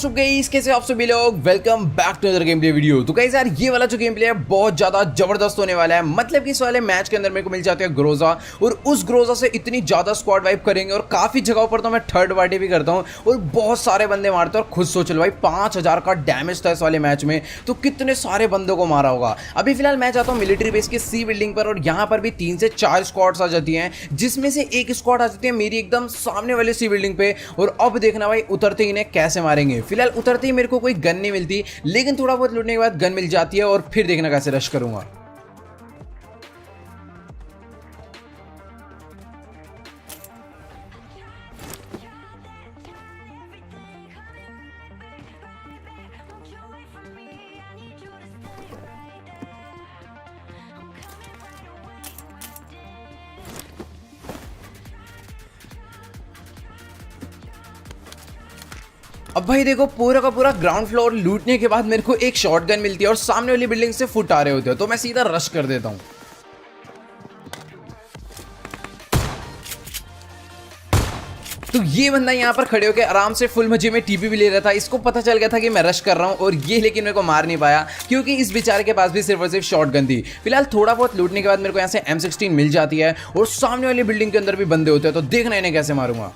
WhatsApp guys, कैसे आप सभी लोग। Welcome back to other game play video. तो गाइस यार, ये वाला जो गेम प्ले है बहुत ज्यादा जबरदस्त होने वाला है। मतलब कि इस वाले मैच के अंदर मेरे को मिल जाते हैं ग्रोजा, और उस ग्रोजा से इतनी ज्यादा स्क्वाड वाइप करेंगे। और काफी जगहों पर तो मैं थर्ड पार्टी भी करता हूँ और बहुत सारे बंदे मारते हैं। और खुद सोच लो भाई, 5000 का डैमेज था इस वाले मैच में, तो कितने सारे बंदों को मारा होगा। अभी फिलहाल मैं जाता हूँ मिलिट्री बेस की सी बिल्डिंग पर, और यहाँ पर भी 3 से 4 स्क्वाड्स आ जाती हैं, जिसमें से एक स्क्वाड आ जाती है मेरी एकदम सामने वाले सी बिल्डिंग पे। और अब देखना भाई उतरते ही इन्हें कैसे मारेंगे। फिलहाल उतरते ही मेरे को कोई गन नहीं मिलती, लेकिन थोड़ा बहुत लूटने के बाद गन मिल जाती है, और फिर देखना कैसे रश करूंगा। अब भाई देखो, पूरा का पूरा ग्राउंड फ्लोर लूटने के बाद मेरे को एक शॉटगन मिलती है, और सामने वाली बिल्डिंग से फुट आ रहे होते हैं, तो मैं सीधा रश कर देता हूं। तो ये बंदा यहाँ पर खड़े होकर आराम से फुल मजे में टीपी भी ले रहा था। इसको पता चल गया था कि मैं रश कर रहा हूँ, और ये लेकिन मेरे को मार नहीं पाया, क्योंकि इस बेचारे के पास भी सिर्फ और सिर्फ शॉटगन थी। फिलहाल थोड़ा बहुत लूटने के बाद मेरे को यहाँ से M16 मिल जाती है, और सामने वाली बिल्डिंग के अंदर भी बंदे होते हैं, तो देखना इन्हें कैसे मारूंगा।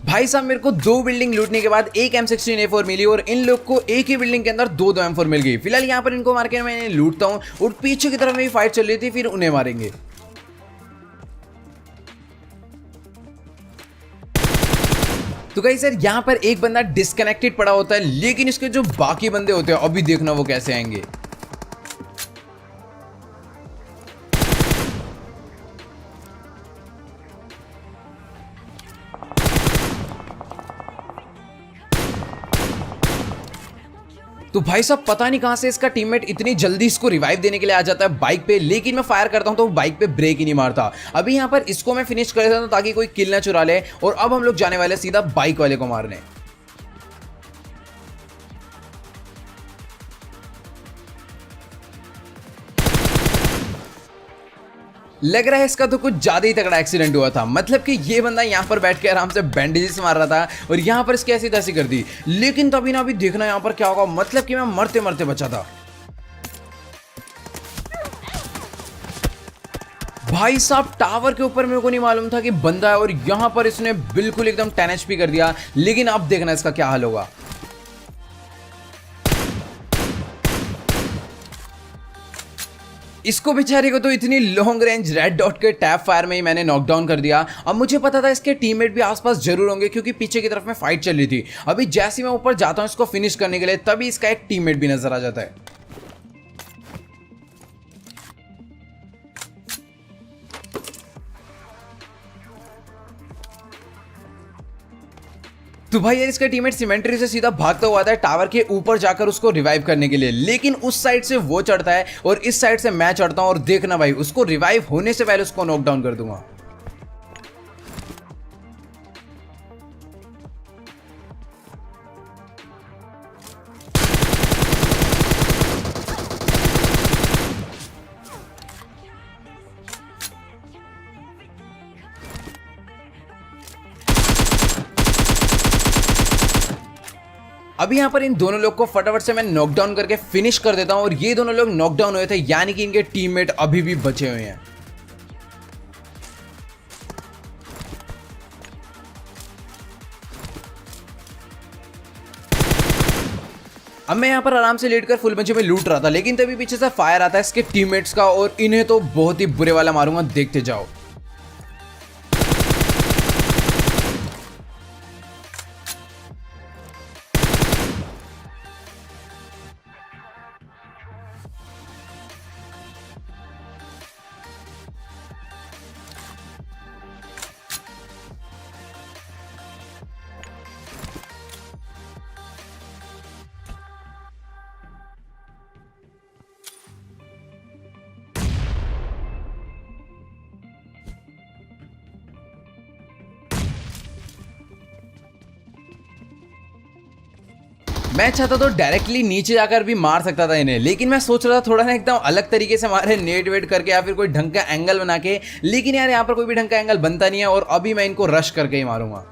भाई साहब, मेरे को 2 बिल्डिंग लूटने के बाद एक M16A4 मिली, और इन लोग को एक ही बिल्डिंग के अंदर 2 M4 मिल गई। फिलहाल यहाँ पर इनको मार के मैं इन्हें लूटता हूँ, और पीछे की तरफ मेरी फाइट चल रही थी, फिर उन्हें मारेंगे। तो गाइस यार, यहाँ पर एक बंदा डिस्कनेक्टेड पड़ा होता है, लेकिन इसके जो बाकी बंदे होते हैं अभी देखना वो कैसे आएंगे। तो भाई साहब, पता नहीं कहां से इसका टीममेट इतनी जल्दी इसको रिवाइव देने के लिए आ जाता है बाइक पे, लेकिन मैं फायर करता हूं तो बाइक पे ब्रेक ही नहीं मारता। अभी यहां पर इसको मैं फिनिश कर देता हूं ताकि कोई किल ना चुरा ले, और अब हम लोग जाने वाले सीधा बाइक वाले को मारने। लग रहा है इसका तो कुछ ज्यादा ही तगड़ा एक्सीडेंट हुआ था। मतलब कि ये बंदा यहाँ पर बैठ के आराम से बैंडेजेस मार रहा था, और यहाँ पर इसकी ऐसी तैसी कर दी। लेकिन तभी ना अभी देखना यहाँ पर क्या होगा। मतलब कि मैं मरते मरते बचा था। भाई साहब, टावर के ऊपर मेरे को नहीं मालूम था कि बंदा है, और यहाँ पर इसने बिल्कुल एकदम 10 HP कर दिया। लेकिन अब देखना इसका क्या हाल होगा। इसको बेचारे को तो इतनी लॉन्ग रेंज रेड डॉट के टैप फायर में ही मैंने नॉकडाउन कर दिया। अब मुझे पता था इसके टीममेट भी आसपास जरूर होंगे, क्योंकि पीछे की तरफ में फाइट चल रही थी। अभी जैसे ही मैं ऊपर जाता हूं इसको फिनिश करने के लिए, तभी इसका एक टीममेट भी नजर आ जाता है। तो भाई यार, इसका टीममेट सिमेंट्री से सीधा भागता हुआ आता है टावर के ऊपर जाकर उसको रिवाइव करने के लिए। लेकिन उस साइड से वो चढ़ता है, और इस साइड से मैं चढ़ता हूं, और देखना भाई उसको रिवाइव होने से पहले उसको नॉकडाउन कर दूंगा। अभी यहाँ पर इन दोनों लोग को फटाफट से मैं नॉकडाउन करके फिनिश कर देता हूं, और ये दोनों लोग नॉकडाउन हुए थे, यानी कि इनके टीममेट अभी भी बचे हुए हैं। अब मैं यहाँ पर आराम से लेटकर फुल मजे में लूट रहा था, लेकिन तभी पीछे से फायर आता है इसके टीममेट्स का, और इन्हें तो बहुत ही बुरे वाला मारूंगा, देखते जाओ। मैं चाहता तो डायरेक्टली नीचे जाकर भी मार सकता था इन्हें, लेकिन मैं सोच रहा था थोड़ा ना एकदम अलग तरीके से मारे, नेट वेट करके या फिर कोई ढंग का एंगल बना के। लेकिन यार यहाँ पर कोई भी ढंग का एंगल बनता नहीं है और अभी मैं इनको रश करके ही मारूंगा।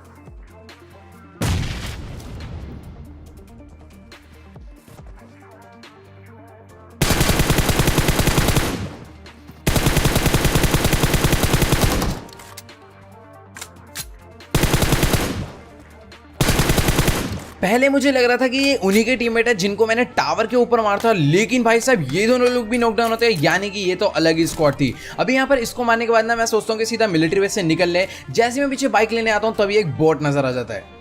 पहले मुझे लग रहा था कि ये उन्हीं के टीममेट है जिनको मैंने टावर के ऊपर मारा था, लेकिन भाई साहब ये दोनों लोग भी नॉकडाउन होते हैं, यानी कि ये तो अलग ही स्क्वाड थी। अभी यहाँ पर इसको मारने के बाद ना मैं सोचता हूँ कि सीधा मिलिट्री बेस से निकल ले। जैसे मैं पीछे बाइक लेने आता हूँ तभी एक बोट नजर आ जाता है।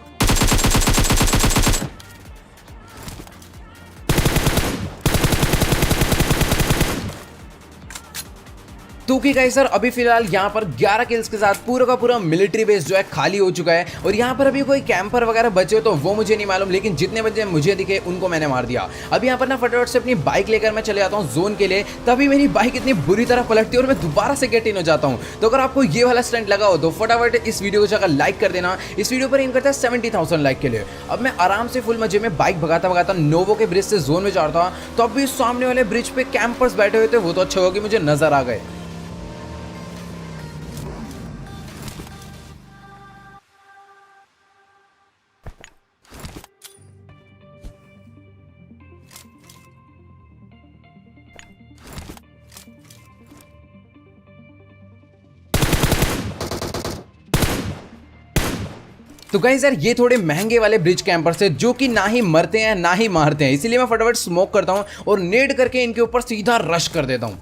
तो कि गाइस सर अभी फिलहाल यहाँ पर 11 किल्स के साथ पूरा का पूरा मिलिट्री बेस जो है खाली हो चुका है। और यहाँ पर अभी कोई कैंपर वगैरह बचे हो तो वो मुझे नहीं मालूम, लेकिन जितने बचे मुझे दिखे उनको मैंने मार दिया। अभी यहाँ पर ना फटाफट से अपनी बाइक लेकर मैं चले जाता हूँ जोन के लिए। तभी मेरी बाइक इतनी बुरी तरह पलटती है और मैं दोबारा से गेट इन हो जाता हूँ। तो अगर आपको ये वाला स्टंट लगा हो तो फटाफट इस वीडियो को जाकर लाइक कर देना। इस वीडियो पर एम करता है 70,000 लाइक के लिए। अब मैं आराम से फुल मजे में बाइक भगाता भगाता नोवो के ब्रिज से जोन में जा रहा था, तो अभी सामने वाले ब्रिज पे कैंपर्स बैठे हुए थे। वो तो अच्छा हुआ कि मुझे नजर आ गए। तो गाइस यार ये थोड़े महंगे वाले ब्रिज कैंपर्स है जो कि ना ही मरते हैं ना ही मारते हैं, इसीलिए मैं फटाफट स्मोक करता हूं और नेड करके इनके ऊपर सीधा रश कर देता हूं।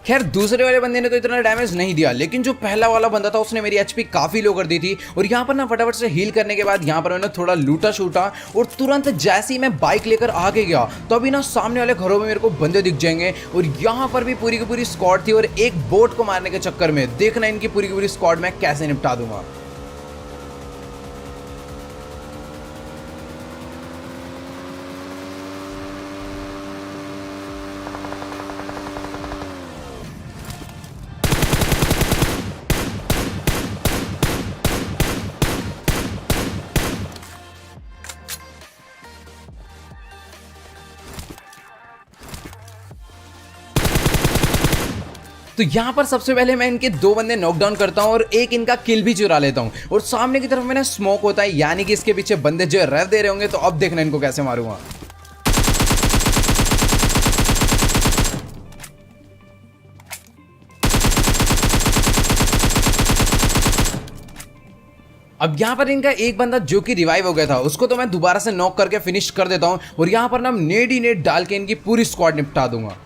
खैर दूसरे वाले बंदे ने तो इतना डैमेज नहीं दिया, लेकिन जो पहला वाला बंदा था उसने मेरी एचपी काफी लो कर दी थी। और यहाँ पर ना फटाफट से हील करने के बाद यहाँ पर मैंने थोड़ा लूटा शूटा और तुरंत जैसे ही मैं बाइक लेकर आगे गया तो अभी ना सामने वाले घरों में मेरे को बंदे दिख जाएंगे। और यहाँ पर भी पूरी की पूरी स्क्वाड थी और एक बोट को मारने के चक्कर में देखना इनकी पूरी की पूरी स्क्वाड मैं कैसे निपटा दूंगा। तो यहाँ पर सबसे पहले मैं इनके दो बंदे नॉकडाउन करता हूँ और एक इनका किल भी चुरा लेता हूँ। और सामने की तरफ मैंने स्मोक होता है, यानी कि इसके पीछे बंदे जो रेव दे रहे होंगे। तो अब देखना इनको कैसे मारूंगा। अब यहाँ पर इनका एक बंदा जो कि रिवाइव हो गया था उसको तो मैं दोबारा से नॉक करके फिनिश कर देता हूँ। और यहाँ पर ना नेड ही नेड डाल के इनकी पूरी स्क्वाड निपटा दूंगा।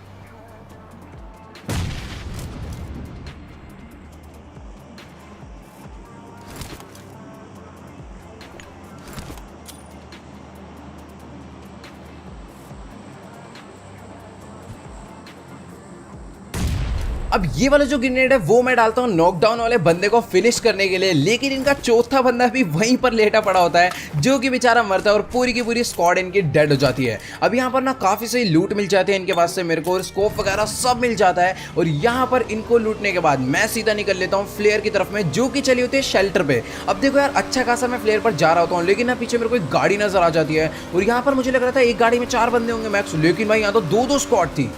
अब ये वाला जो ग्रेनेड है वो मैं डालता हूँ नॉकडाउन वाले बंदे को फिनिश करने के लिए, लेकिन इनका चौथा बंदा भी वहीं पर लेटा पड़ा होता है जो कि बेचारा मरता है और पूरी की पूरी स्क्वाड इनकी डेड हो जाती है। अब यहाँ पर ना काफ़ी सही लूट मिल जाते हैं इनके पास से मेरे को, और स्कोप वगैरह सब मिल जाता है। और यहाँ पर इनको लूटने के बाद मैं सीधा निकल लेता हूँ फ्लेयर की तरफ में जो कि चली होती है शेल्टर पे। अब देखो यार अच्छा खासा मैं फ्लेयर पर जा रहा होता हूँ, लेकिन ना पीछे मेरे को एक गाड़ी नजर आ जाती है। और यहाँ पर मुझे लग रहा था एक गाड़ी में 4 बंदे होंगे मैक्स, लेकिन भाई यहाँ तो 2-2 स्क्वाड थी।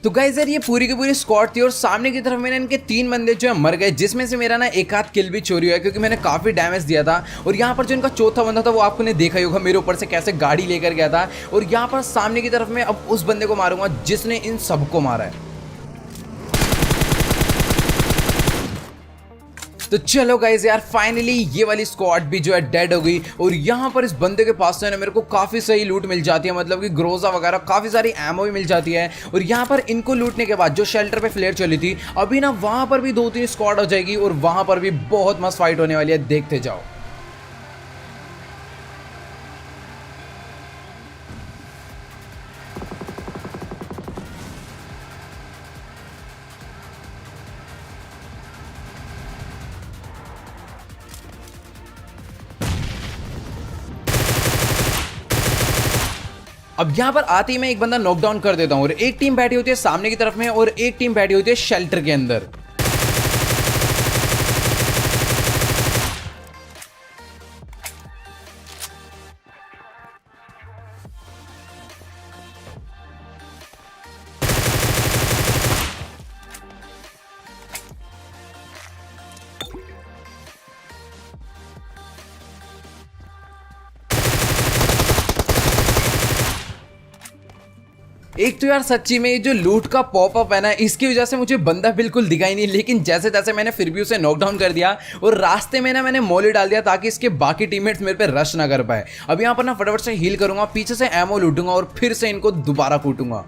तो गाइस यार ये पूरी की पूरी स्क्वाड थी और सामने की तरफ मैंने इनके 3 बंदे जो है मर गए, जिसमें से मेरा ना एक आध किल भी चोरी हुआ है क्योंकि मैंने काफी डैमेज दिया था। और यहाँ पर जो इनका चौथा बंदा था वो आपने देखा ही होगा मेरे ऊपर से कैसे गाड़ी लेकर गया था। और यहाँ पर सामने की तरफ मैं अब उस बंदे को मारूंगा जिसने इन सबको मारा है। तो चलो गाइस यार फाइनली ये वाली स्क्वाड भी जो है डेड हो गई। और यहाँ पर इस बंदे के पास से ना मेरे को काफी सही लूट मिल जाती है, मतलब कि ग्रोजा वगैरह काफी सारी एमओ भी मिल जाती है। और यहाँ पर इनको लूटने के बाद जो शेल्टर पे फ्लेयर चली थी अभी ना वहां पर भी 2-3 स्क्वाड हो जाएगी और वहां पर भी बहुत मस्त फाइट होने वाली है, देखते जाओ। अब यहाँ पर आते ही मैं एक बंदा नॉकडाउन कर देता हूँ और एक टीम बैठी होती है सामने की तरफ में और एक टीम बैठी होती है शेल्टर के अंदर। एक तो यार सच्ची में ये जो लूट का पॉपअप है ना इसकी वजह से मुझे बंदा बिल्कुल दिखाई नहीं, लेकिन जैसे तैसे मैंने फिर भी उसे नॉकडाउन कर दिया और रास्ते में ना मैंने मॉली डाल दिया ताकि इसके बाकी टीममेट्स मेरे पे रश ना कर पाए। अब यहाँ पर ना फटाफट से हील करूंगा, पीछे से एमओ लूटूंगा और फिर से इनको दोबारा कूटूंगा।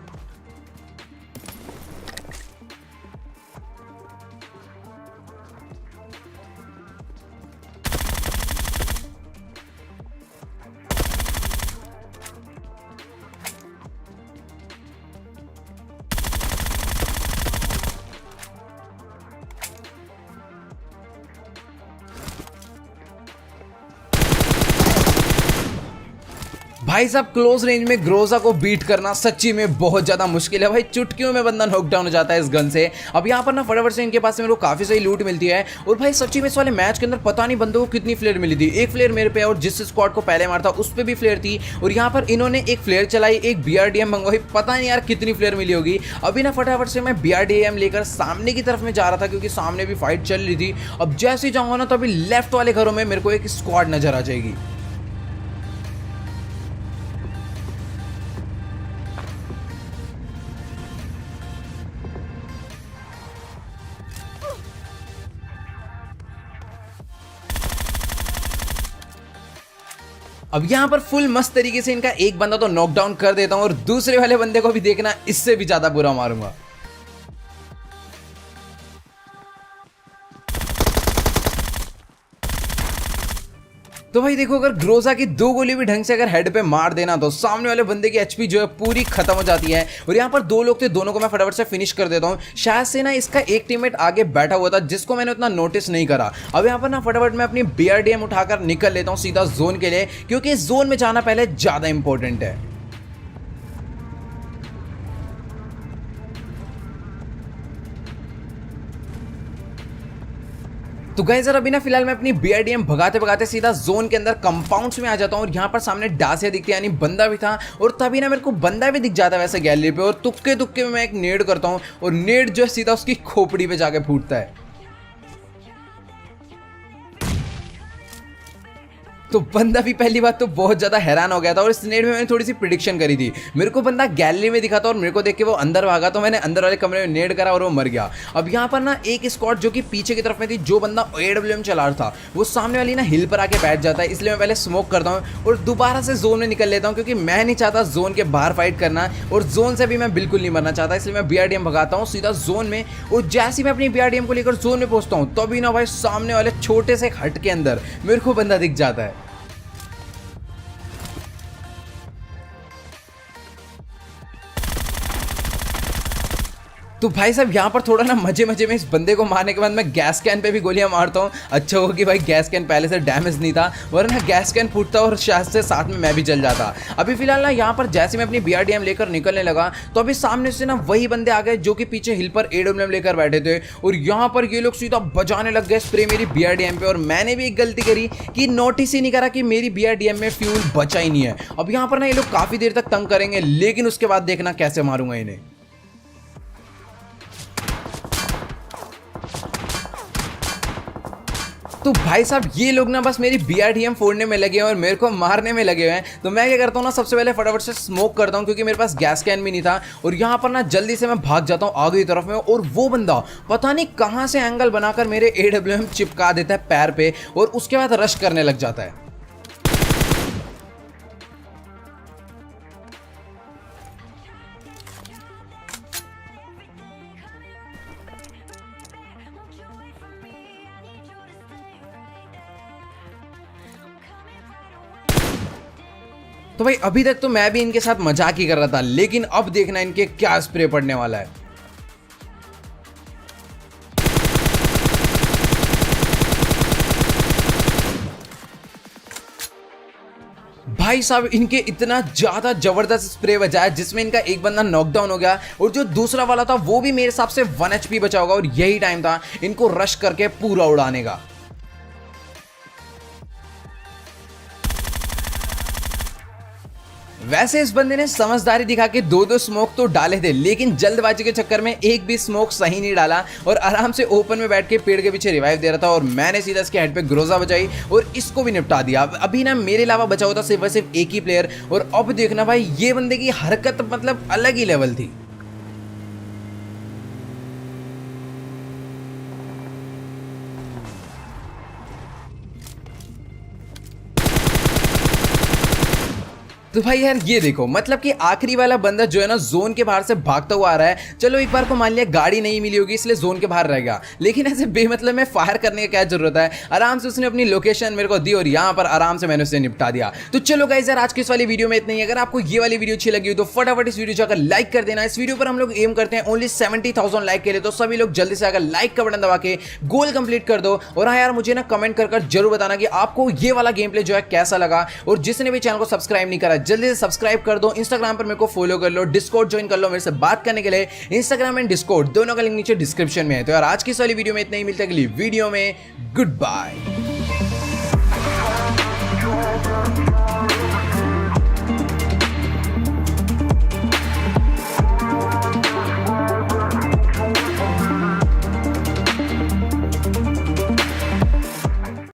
भाई साहब क्लोज रेंज में ग्रोजा को बीट करना सच्ची में बहुत ज्यादा मुश्किल है भाई, चुटकियों में बंदा नॉकडाउन हो जाता है इस गन से। अब यहाँ पर ना फटाफट से इनके पास से मेरे को काफी सही लूट मिलती है। और भाई सच्ची में इस वाले मैच के अंदर पता नहीं बंदों को कितनी फ्लेयर मिली थी। एक फ्लेयर मेरे पे और जिस स्क्वाड को पहले मारता उस पर भी फ्लेयर थी। और यहाँ पर इन्होंने एक फ्लेयर चलाई, एक BRDM मंगवाई, पता नहीं यार कितनी फ्लेयर मिली होगी। अभी ना फटाफट से मैं BRDM लेकर सामने की तरफ में जा रहा था क्योंकि सामने भी फाइट चल रही थी। अब जैसे ही जाऊंगा ना तो अभी लेफ्ट वाले घरों में मेरे को एक स्क्वाड नजर आ जाएगी। अब यहाँ पर फुल मस्त तरीके से इनका एक बंदा तो नॉकडाउन कर देता हूं और दूसरे वाले बंदे को भी देखना इससे भी ज्यादा बुरा मारूंगा। तो भाई देखो अगर ग्रोजा की 2 गोली भी ढंग से अगर हेड पे मार देना तो सामने वाले बंदे की एचपी जो है पूरी खत्म हो जाती है। और यहाँ पर 2 लोग थे, दोनों को मैं फटाफट से फिनिश कर देता हूँ। शायद से ना इसका एक टीममेट आगे बैठा हुआ था जिसको मैंने उतना नोटिस नहीं करा। अब यहाँ पर ना फटाफट मैं अपनी BRDM उठाकर निकल लेता हूँ सीधा जोन के लिए, क्योंकि इस जोन में जाना पहले ज्यादा इंपॉर्टेंट है। तो गाइस यार अभी ना फिलहाल मैं अपनी BRDM भगाते भगाते सीधा जोन के अंदर कंपाउंड्स में आ जाता हूँ और यहाँ पर सामने डासिया दिखती है, यानी बंदा भी था। और तभी ना मेरे को बंदा भी दिख जाता है वैसे गैलरी पे, और तुक्के तुक्के में मैं एक नेड करता हूँ और नेड जो है सीधा उसकी खोपड़ी पे जाके फूटता है। तो बंदा भी पहली बात तो बहुत ज्यादा हैरान हो गया था और इस नेड में मैंने थोड़ी सी प्रिडिक्शन करी थी। मेरे को बंदा गैलरी में दिखा था और मेरे को देख के वो अंदर भागा, तो मैंने अंदर वाले कमरे में नेड करा और वो मर गया। अब यहाँ पर ना एक स्क्वाड जो कि पीछे की तरफ में थी, जो बंदा AWM चला रहा था वो सामने वाली ना हिल पर आके बैठ जाता है, इसलिए मैं पहले स्मोक करता हूँ और दोबारा से जोन में निकल लेता हूँ, क्योंकि मैं नहीं चाहता जोन के बाहर फाइट करना और जोन से भी मैं बिल्कुल नहीं मरना चाहता, इसलिए मैं BRDM भगाता हूँ सीधा जोन में। और जैसे मैं अपनी BRDM को लेकर जोन में पहुंचता हूँ तभी ना भाई सामने वाले छोटे से हट के अंदर मेरे को बंदा दिख जाता है। तो भाई साहब यहाँ पर थोड़ा ना मजे मजे में इस बंदे को मारने के बाद मैं गैस कैन पे भी गोलियां मारता हूँ। अच्छा हो कि भाई गैस कैन पहले से डैमेज नहीं था, वरना गैस कैन फूटता और शायद से साथ में मैं भी जल जाता। अभी फिलहाल ना यहाँ पर जैसे मैं अपनी BRDM लेकर निकलने लगा तो अभी सामने से ना वही बंदे आ गए जो कि पीछे हिल पर AWM लेकर बैठे थे। और यहाँ पर ये लोग सीधा बजाने लग गए स्प्रे मेरी BRDM पे, और मैंने भी एक गलती करी कि नोटिस ही नहीं करा कि मेरी BRDM में फ्यूल बचा ही नहीं है। अब यहाँ पर ना ये लोग काफी देर तक तंग करेंगे, लेकिन उसके बाद देखना कैसे मारूंगा इन्हें। तो भाई साहब ये लोग ना बस मेरी BRDM फोड़ने में लगे हैं और मेरे को मारने में लगे हुए हैं। तो मैं क्या करता हूँ ना, सबसे पहले फटाफट से स्मोक करता हूँ क्योंकि मेरे पास गैस कैन भी नहीं था, और यहाँ पर ना जल्दी से मैं भाग जाता हूँ आगे की तरफ में, और वो बंदा पता नहीं कहाँ से एंगल बनाकर मेरे AWM चिपका देता है पैर पे और उसके बाद रश करने लग जाता है। तो भाई अभी तक तो मैं भी इनके साथ मजाक ही कर रहा था, लेकिन अब देखना इनके क्या स्प्रे पड़ने वाला है। भाई साहब इनके इतना ज्यादा जबरदस्त स्प्रे बजा है जिसमें इनका एक बंदा नॉकडाउन हो गया, और जो दूसरा वाला था वो भी मेरे हिसाब से 1 HP बचा होगा, और यही टाइम था इनको रश करके पूरा उड़ाने का। वैसे इस बंदे ने समझदारी दिखा के 2-2 स्मोक तो डाले थे, लेकिन जल्दबाजी के चक्कर में एक भी स्मोक सही नहीं डाला और आराम से ओपन में बैठ के पेड़ के पीछे रिवाइव दे रहा था, और मैंने सीधा इसके हेड पे ग्रोजा बचाई और इसको भी निपटा दिया। अभी ना मेरे अलावा बचा हुआ था सिर्फ एक ही प्लेयर, और अब देखना भाई ये बंदे की हरकत मतलब अलग ही लेवल थी। तो भाई यार ये देखो, मतलब कि आखिरी वाला बंदा जो है ना जोन के बाहर से भागता हुआ आ रहा है। चलो एक बार को मान लिया गाड़ी नहीं मिली होगी इसलिए जोन के बाहर रह गया, लेकिन ऐसे बेमतलब में फायर करने की क्या जरूरत है। आराम से उसने अपनी लोकेशन मेरे को दी और यहाँ पर आराम से मैंने उसे निपटा दिया। तो चलो गाइस यार आज की इस वाली वीडियो में इतना ही। अगर आपको ये वाली वीडियो अच्छी लगी हो तो फटाफट इस वीडियो जाकर लाइक कर देना। इस वीडियो पर हम लोग एम करते हैं ओनली 70,000 लाइक के लिए, तो सभी लोग जल्दी से आकर लाइक का बटन दबा के गोल कंप्लीट कर दो। और हाँ यार मुझे ना कमेंट कर जरूर बताना कि आपको ये वाला गेम प्ले जो है कैसा लगा, और जिसने भी चैनल को सब्सक्राइब नहीं करा जल्दी से सब्सक्राइब कर दो। इंस्टाग्राम पर मेरे को फॉलो कर लो, डिस्कॉर्ड ज्वाइन कर लो मेरे से बात करने के लिए। इंस्टाग्राम एंड डिस्कॉर्ड दोनों का लिंक नीचे डिस्क्रिप्शन में है। तो यार आज की इस वाली वीडियो में इतना ही, मिलता है अगली वीडियो में। Good bye.